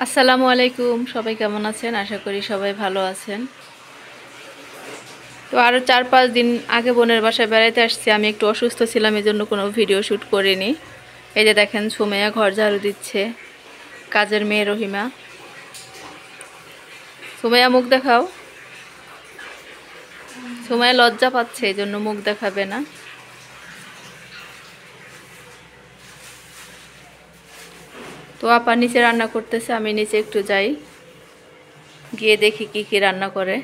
আসসালামু আলাইকুম, সবাই কেমন আছেন? আশা করি সবাই ভালো আছেন। তো আরও 4-5 দিন আগে বোনের বাসায় বেড়াতে আসছি। আমি একটু অসুস্থ ছিলাম, এই জন্য কোনো ভিডিও শ্যুট করিনি। এই যে দেখেন, সুমাইয়া ঘর ঝাড়ু দিচ্ছে, কাজের মেয়ে রহিমা। সুমাইয়া মুখ দেখাও। সুমাইয়া লজ্জা পাচ্ছে, এই জন্য মুখ দেখাবে না। তো আপা নিচে রান্না করতেছে, আমি নিচে একটু যাই, গিয়ে দেখি কি কি রান্না করে।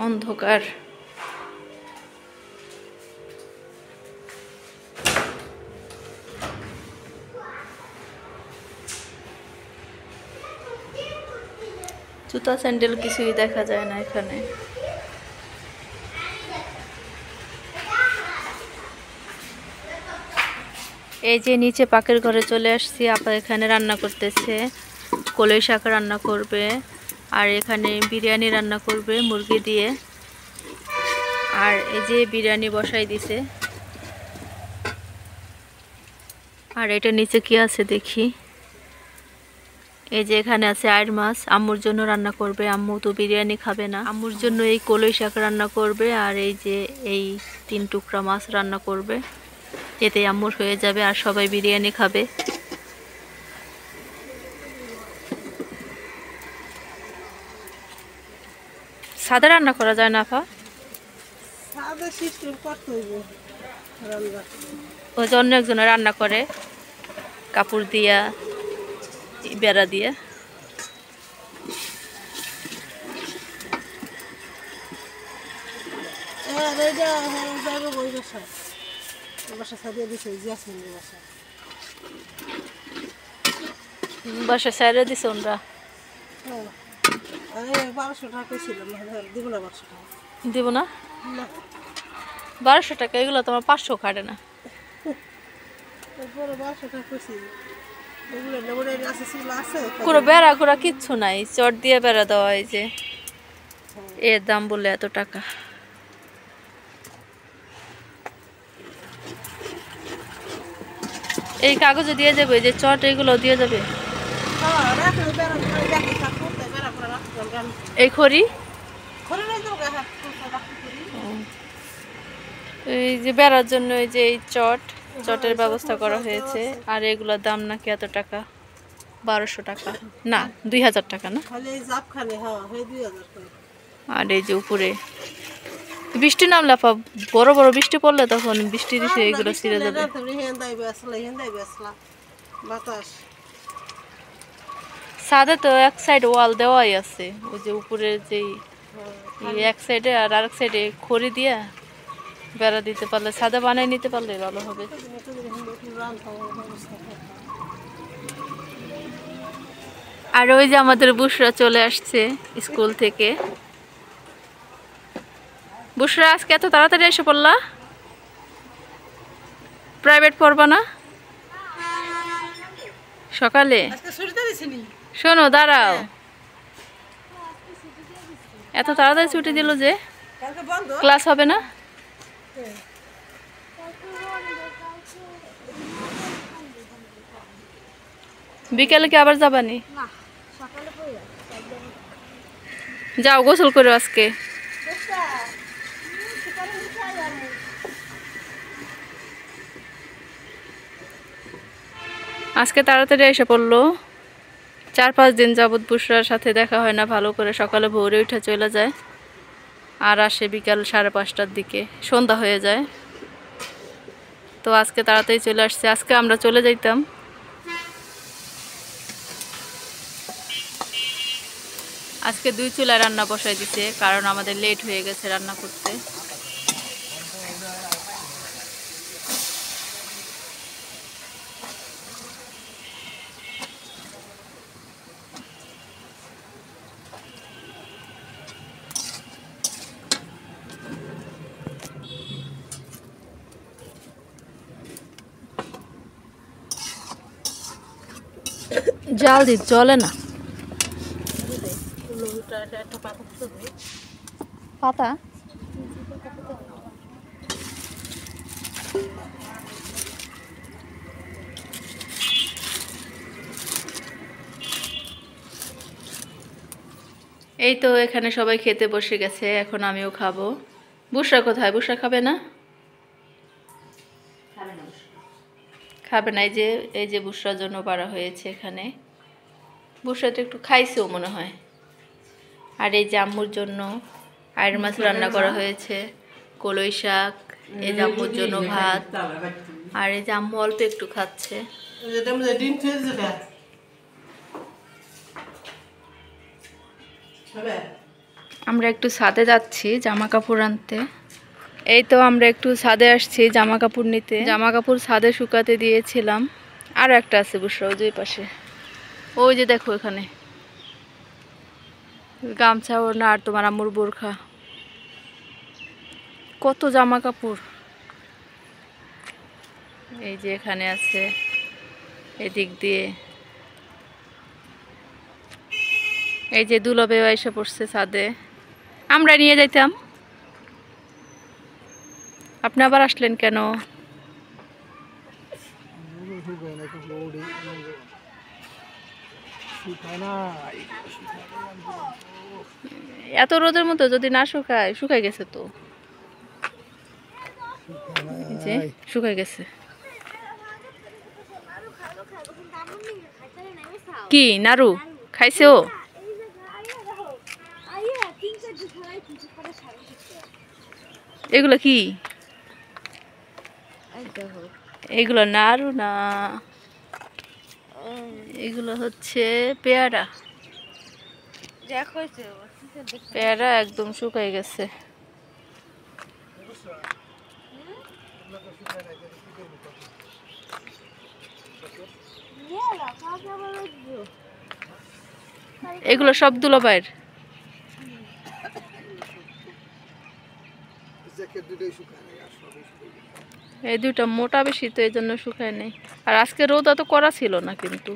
অন্ধকার। জুতা স্যান্ডেল কিছুই দেখা যায় না এখানে। এই যে নিচে পাকের ঘরে চলে আসছি। আপা এখানে রান্না করতেছে, কলই শাক রান্না করবে, আর এখানে বিরিয়ানি রান্না করবে মুরগি দিয়ে। আর এই যে বিরিয়ানি বসাই দিছে। আর এটা নিচে কি আছে দেখি। এই যে এখানে আছে আইড় মাছ, আম্মুর জন্য রান্না করবে। আম্মু তো বিরিয়ানি খাবে না, আম্মুর জন্য এই কলই শাক রান্না করবে। আর এই যে এই 3 টুকরা মাছ রান্না করবে, এতে আম্মুর হয়ে যাবে, আর সবাই বিরিয়ানি খাবে। সাদা রান্না করা যায় না আপা? ওই যে অন্য একজনে রান্না করে কাপড় দিয়া, বেড়া দিয়ে। বাসা সাইরে দিছে ওনরা। দিব না 1200 টাকা, এগুলো তোমার 500 কাটে না। কোনো বেড়া ঘোরা কিচ্ছু নাই, চট দিয়ে বেড়া দেওয়া। এই যে এর দাম বলে এত টাকা। এই কাগজে দিয়ে যাবে, এই যে চট, এগুলো দিয়ে যাবে। এই খড়ি, এই যে বেড়ার জন্য এই যে এই চটের ব্যবস্থা করা হয়েছে। আর এগুলোর দাম নাকি এত টাকা, 1200 টাকা না 2000 টাকা না। আর এই যে উপরে বৃষ্টি নামলে আপা, বড় বড় বৃষ্টি পড়লে তখন বৃষ্টি দিছে এগুলো ছিঁড়ে যাবে। ছাদে তো এক সাইড ওয়াল দেওয়াই আছে, ওই যে উপরে যেই এক সাইডে, আর আরেক সাইডে খড়ি দিয়া বেড়া দিতে পারলে, ছাদে বানাই নিতে পারলে ভালো হবে। আর ওই যে আমাদের বুশরা চলে আসছে স্কুল থেকে। বুশরা, আজকে এত তাড়াতাড়ি এসে পড়লা? প্রাইভেট পড়বা না সকালে? শোনো, দাঁড়াও, এত তাড়াতাড়ি ছুটি দিল যে, ক্লাস হবে না? বিকেলে কি আবার যাবানি? যাও, গোসল করো আজকে। আজকে তাড়াতাড়ি এসে পড়লো। 4-5 দিন যাবৎ বুশরার সাথে দেখা হয় না ভালো করে। সকালে ভোরে উঠে চলে যায়, আর আসে বিকাল 5:30টার দিকে, সন্ধ্যা হয়ে যায়। তো আজকে তাড়াতাড়ি চলে আসছে। আজকে আমরা চলে যাইতাম। আজকে 2 চুলায় রান্না বসাই দিছে, কারণ আমাদের লেট হয়ে গেছে রান্না করতে। জাল দি জ্বলে না। পাতা এই তো এখানে সবাই খেতে বসে গেছে, এখন আমিও খাবো। বুসরা কোথায়? বুসরা খাবে না? খাবে না। এই যে বুসরার জন্য পাড়া হয়েছে এখানে। বুসরা তো একটু খাইছেও মনে হয়। আর এই যে আম্মুর জন্য আইড় মাছ রান্না করা হয়েছে, কলই শাক, এই যে আম্মুর জন্য ভাত, আর এই যে আম্মু অল্প একটু খাচ্ছে। আমরা একটু ছাদে যাচ্ছি জামা কাপড় আনতে। এই তো আমরা একটু ছাদে আসছি জামা কাপড় নিতে। জামা কাপড় ছাদে শুকাতে দিয়েছিলাম। আর একটা আছে বুসরা ওই যে পাশে, ওই যে দেখো এখানে গামছা ওড়না আর তোমার আম্মুর বোরখা, কত জামা কাপড়। এই যে এখানে আছে, এদিক দিয়ে এই যে দুলাবেও এসে পড়ছে ছাদে। আমরা নিয়ে যাইতাম, আপনি আবার আসলেন কেন? এত রোদের মতো যদি না শুকায়, শুকাই গেছে তো, যে শুকাই গেছে। কি নাড়ু খাইছে ও? এগুলো কি? এগুলো নাড়ু না, এগুলো হচ্ছে পেয়ারা। পেয়ারা একদম শুকাই গেছে। এগুলো সব দুলাভাইয়ের। এই দুইটা মোটা বেশি তো এই জন্য শুকায় নেই। আর আজকে রোদ অত করা ছিল না কিন্তু।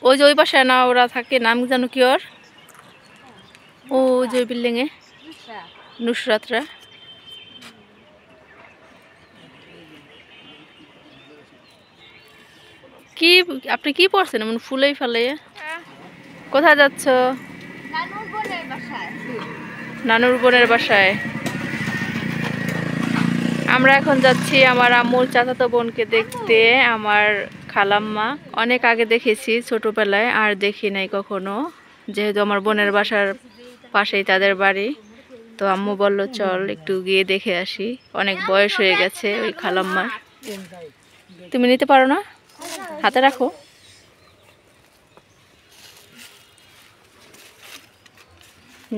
ওই যে ওই বাসায় না ওরা থাকে, নাম জানো কি ওর? ও যে বিল্ডিং এ নুসরাতরা। কি আপনি কি পড়ছেন এমন ফুলেই ফেলে? কোথায় যাচ্ছ? নানুর বোনের বাসায়। আমরা এখন যাচ্ছি আমার আম্মুর চাচাতো বোনকে দেখতে, আমার খালাম্মা। অনেক আগে দেখেছি ছোটবেলায়, আর দেখি নাই কখনো, যেহেতু আমার বোনের বাসার পাশেই তাদের বাড়ি। তো আম্মু বলল চল একটু গিয়ে দেখে আসি, অনেক বয়স হয়ে গেছে ওই খালাম্মার। তুমি নিতে পারো না? হাতে রাখো।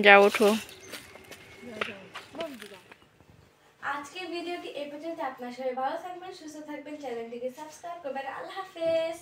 যাও ওঠো। আজকের ভিডিওটি এই পর্যন্ত। আপনার সবাই ভালো থাকবেন, সুস্থ থাকবেন, চ্যানেলটিকে সাবস্ক্রাইব করবেন। আল্লাহ হাফেজ।